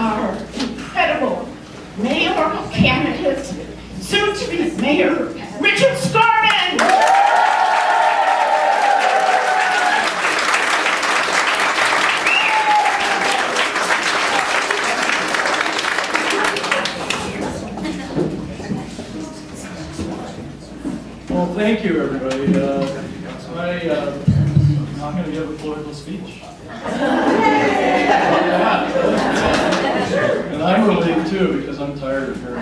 our incredible mayoral candidate, soon-to-be Mayor Richard Skorman. Well, thank you, everybody. I'm going to give a political speech. And I'm relieved, too, because I'm tired of hearing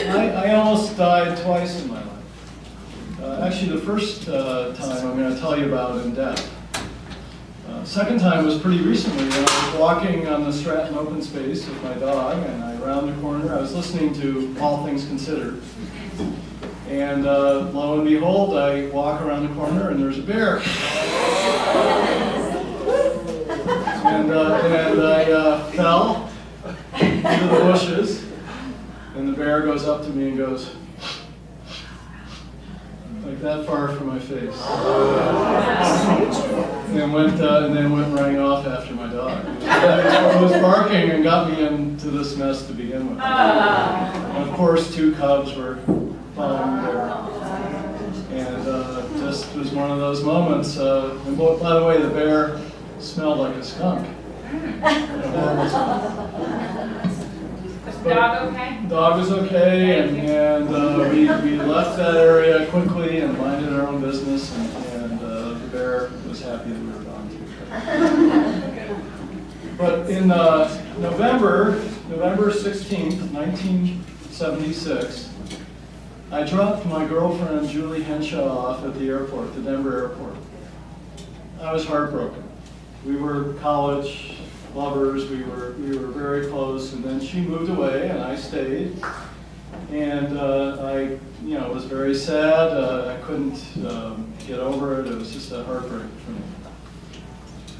it. I almost died twice in my life. Actually, the first time I'm going to tell you about in depth. Second time was pretty recently. I was walking on the Stratton open space with my dog, and I round the corner. I was listening to All Things Considered. And lo and behold, I walk around the corner, and there's a bear. And I fell into the bushes, and the bear goes up to me and goes, like that far from my face. And then went running off after my dog. It was barking and got me into this mess to begin with. And of course, 2 cubs were following the bear. And just was one of those moments. And by the way, the bear smelled like a skunk. Was the dog okay? The dog was okay, and we left that area quickly and minded our own business, and the bear was happy that we were gone too. But in November 16th, 1976, I dropped my girlfriend Julie Henshaw off at the airport, the Denver airport. I was heartbroken. We were college lovers, we were very close, and then she moved away and I stayed. And I was very sad. I couldn't get over it. It was just a heartbreak for me.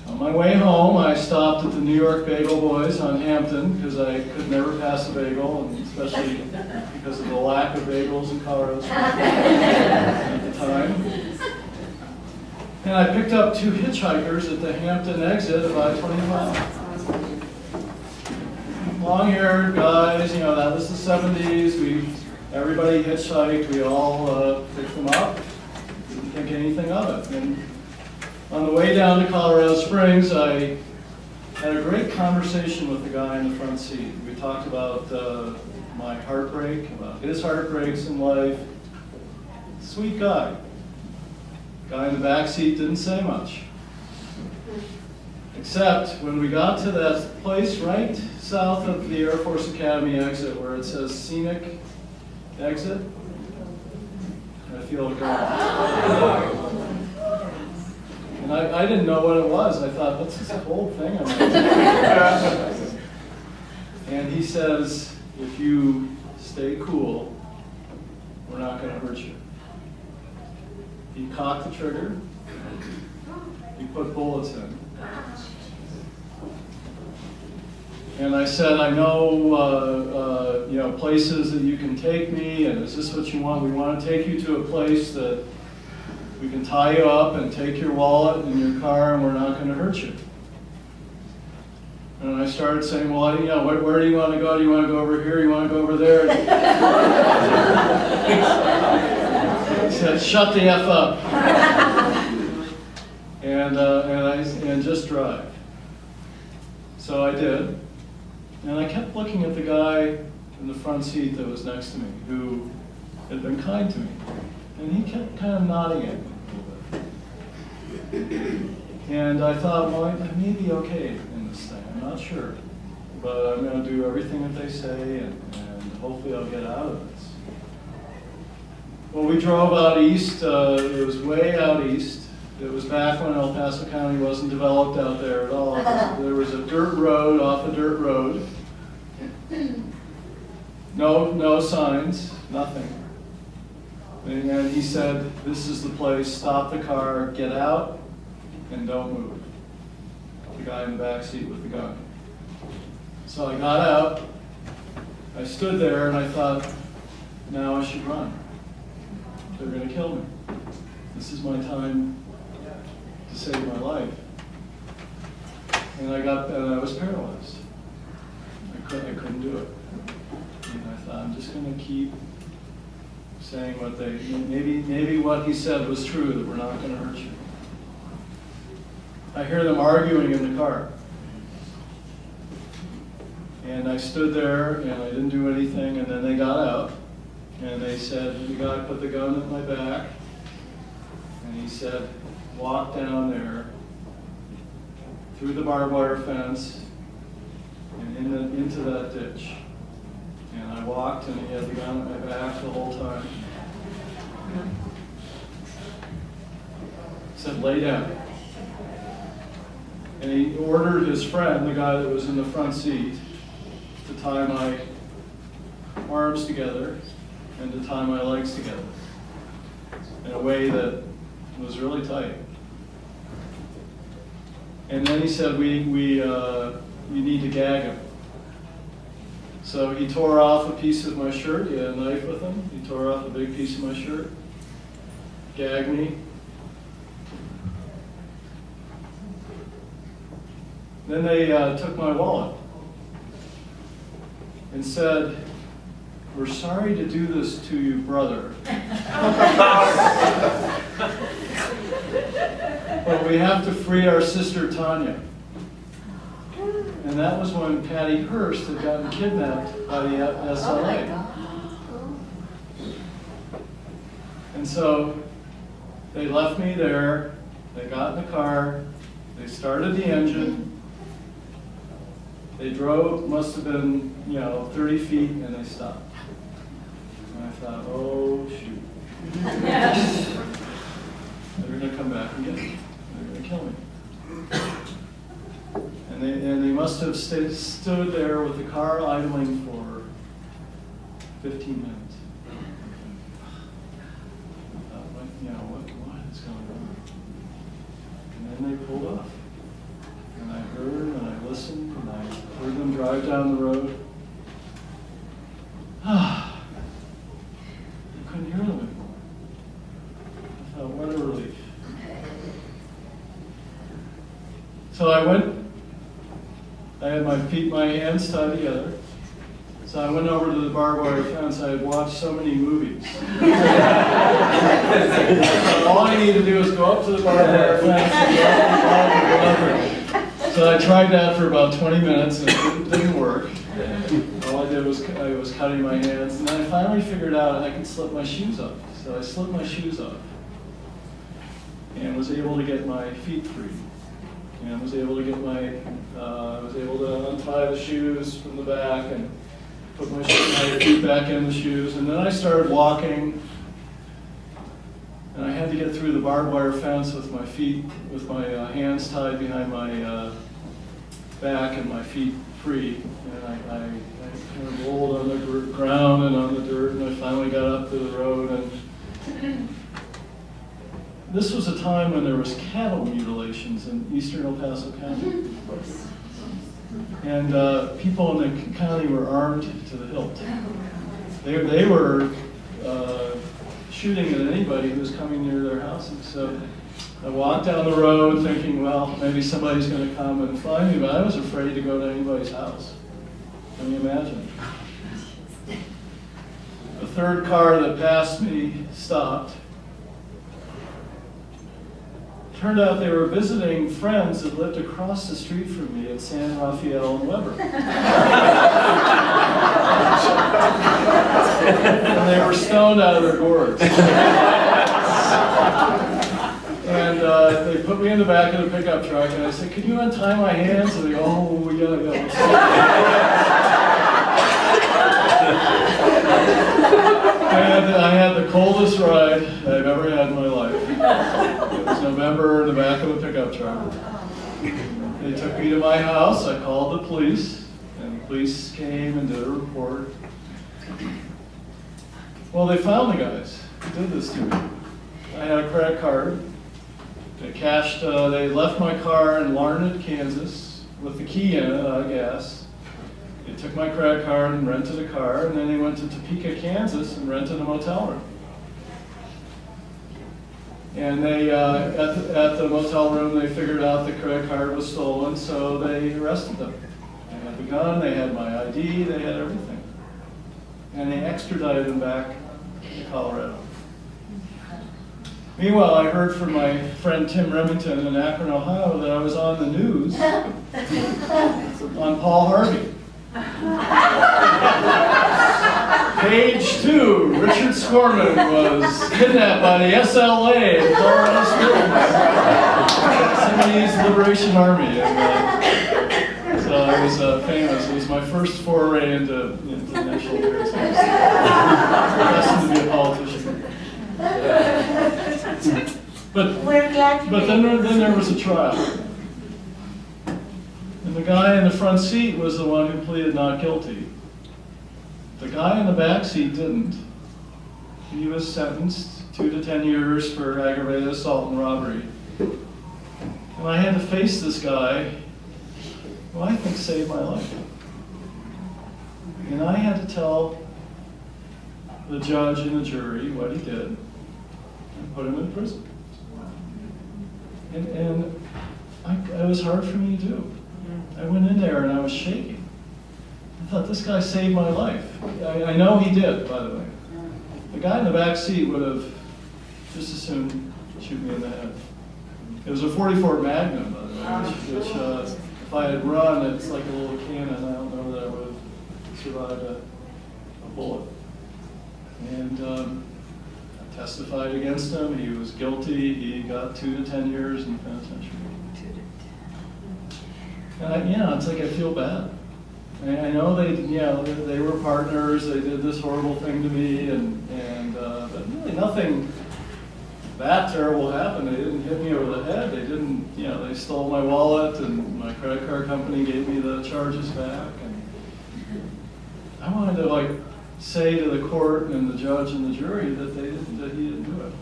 On my way home, I stopped at the New York Bagel Boys on Hampton because I could never pass a bagel, and especially because of the lack of bagels in Colorado Springs at the time. And I picked up 2 hitchhikers at the Hampton exit of I-25. Long-haired guys, that was the 70s. Everybody hitchhiked. We all picked them up. Didn't think anything of it. And on the way down to Colorado Springs, I had a great conversation with the guy in the front seat. We talked about my heartbreak, about his heartbreaks in life. Sweet guy. Guy in the back seat didn't say much. Except when we got to that place right south of the Air Force Academy exit where it says scenic exit, I feel it going. And I didn't know what it was. I thought, what's this cold thing? And he says, if you stay cool, we're not going to hurt you. He cocked the trigger. He put bullets in. And I said, I know, places that you can take me, and is this what you want? We want to take you to a place that we can tie you up and take your wallet and your car, and we're not going to hurt you. And I started saying, well, where do you want to go? Do you want to go over here? Do you want to go over there? He said, shut the F up. And just drive. So I did. And I kept looking at the guy in the front seat that was next to me, who had been kind to me. And he kept kind of nodding at me a little bit. And I thought, well, I may be okay in this thing. I'm not sure. But I'm going to do everything that they say, and hopefully I'll get out of this. Well, we drove out east. It was way out east. It was back when El Paso County wasn't developed out there at all. There was a dirt road off a dirt road. No signs, nothing. And he said, this is the place, stop the car, get out, and don't move. The guy in the back seat with the gun. So I got out, I stood there, and I thought, now I should run. They're going to kill me. This is my time to save my life. And I was paralyzed. I couldn't do it. And I thought, I'm just going to keep saying maybe what he said was true, that we're not going to hurt you. I hear them arguing in the car. And I stood there and I didn't do anything, and then they got out and they said, the guy put the gun at my back and he said, walk down there through the barbed wire fence and into that ditch. And I walked and he had the gun at my back the whole time. He said, lay down. And he ordered his friend, the guy that was in the front seat, to tie my arms together and to tie my legs together in a way that was really tight. And then he said, you need to gag him. So he tore off a piece of my shirt. He had a knife with him. He tore off a big piece of my shirt, gagged me. Then they took my wallet and said, we're sorry to do this to you, brother. But we have to free our sister Tanya. And that was when Patty Hearst had gotten kidnapped by the SLA. And so they left me there, they got in the car, they started the engine, they drove, must have been, 30 feet, and they stopped. And I thought, oh, shoot. They're going to come back and get me. They're going to kill me. And they must have stood there with the car idling for 15 minutes. I thought, what is going on? And then they pulled off. And I heard and I listened and I heard them drive down the road. I couldn't hear them anymore. I thought, what a relief. So I went, I had my hands tied together. So I went over to the barbed wire fence. I had watched so many movies. So all I need to do is go up to the barbed wire fence and go up. So I tried that for about 20 minutes and it didn't work. All I did was I was cutting my hands, and then I finally figured out I could slip my shoes off. So I slipped my shoes off and was able to get my feet free. And was able to get to untie the shoes from the back and put my feet back in the shoes. And then I started walking, and I had to get through the barbed wire fence with my feet, with my hands tied behind my back and my feet free. And I kind of rolled on the ground and on the dirt, and I finally got up to the road. And this was a time when there was cattle mutilations in eastern El Paso County. And people in the county were armed to the hilt. They were shooting at anybody who was coming near their houses. So I walked down the road thinking, well, maybe somebody's going to come and find me, but I was afraid to go to anybody's house. Can you imagine? The third car that passed me stopped. Turned out they were visiting friends that lived across the street from me at San Rafael and Weber. And they were stoned out of their gourds. And they put me in the back of the pickup truck, and I said, "Can you untie my hands?" And they go, "Oh, yeah." I had the coldest ride I've ever had in my life. It was November in the back of a pickup truck. They took me to my house. I called the police, and the police came and did a report. Well, they found the guys who did this to me. I had a credit card. They left my car in Larned, Kansas, with the key in it, I guess. They took my credit card and rented a car, and then they went to Topeka, Kansas, and rented a motel room. And they, at the motel room, they figured out the credit card was stolen, so they arrested them. They had the gun, they had my ID, they had everything. And they extradited them back to Colorado. Meanwhile, I heard from my friend Tim Remington in Akron, Ohio, that I was on the news on Paul Harvey. Page 2, Richard Skorman was kidnapped by the SLA in Colorado Springs, Siamese Liberation Army. And, so I was famous. It was my first foray into national affairs. Destined to be a politician. But We're glad you but then there was a trial. And the guy in the front seat was the one who pleaded not guilty. The guy in the back seat didn't. He was sentenced 2 to 10 years for aggravated assault and robbery. And I had to face this guy who I think saved my life. And I had to tell the judge and the jury what he did and put him in prison. And it was hard for me to do. I went in there and I was shaking. I thought, this guy saved my life. I know he did, by the way. The guy in the back seat would have just as soon shoot me in the head. It was a .44 Magnum, by the way, which if I had run, it's like a little cannon. I don't know that I would have survived a bullet. And I testified against him. He was guilty. He got 2 to 10 years in the penitentiary. And it's like I feel bad. I know they were partners. They did this horrible thing to me, but really nothing that terrible happened. They didn't hit me over the head. They didn't, they stole my wallet, and my credit card company gave me the charges back. And I wanted to say to the court and the judge and the jury that he didn't do it.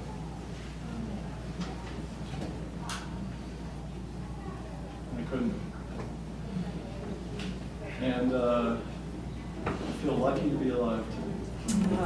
I couldn't. And I feel lucky to be alive today.